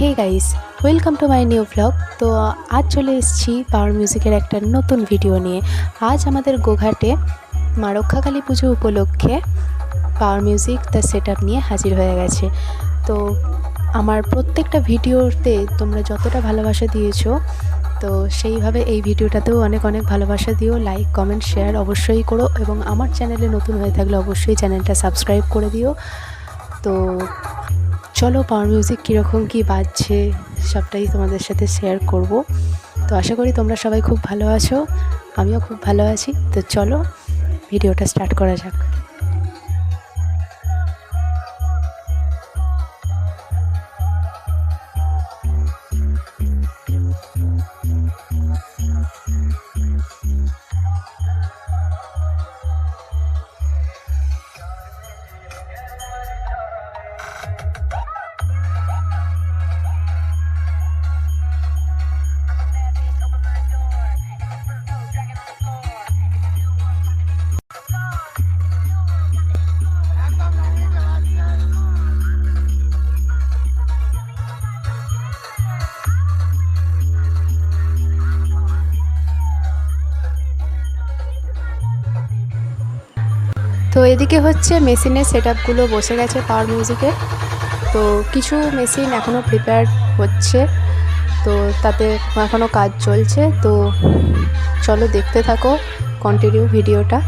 Hey guys, welcome to my new blog. তো আজ চলে এসেছি পাওয়ার মিউজিকের একটা নতুন ভিডিও নিয়ে। আজ আমাদের গোঘাটে মা রক্ষাকালী পুজো উপলক্ষে পাওয়ার মিউজিক তার সেট আপ নিয়ে হাজির হয়ে গেছে। তো আমার প্রত্যেকটা ভিডিওতে তোমরা যতটা ভালোবাসা দিয়েছো, তো সেইভাবে এই ভিডিওটাতেও অনেক অনেক ভালোবাসা দিও। লাইক, কমেন্ট, শেয়ার অবশ্যই করো এবং আমার চ্যানেলে নতুন হয়ে থাকলে অবশ্যই চ্যানেলটা সাবস্ক্রাইব করে দিও। তো চলো পাওয়ার মিউজিক কীরকম কী বাজছে সবটাই তোমাদের সাথে শেয়ার করব। তো আশা করি তোমরা সবাই খুব ভালো আছো, আমিও খুব ভালো আছি। তো চলো ভিডিওটা স্টার্ট করা যাক। তো এদিকে হচ্ছে মেশিনের সেট আপগুলো বসে গেছে পাওয়ার মিউজিকে। তো কিছু মেশিন এখনও প্রিপেয়ার হচ্ছে, তো তাতে এখনও কাজ চলছে। তো চলো দেখতে থাকো কন্টিনিউ ভিডিওটা।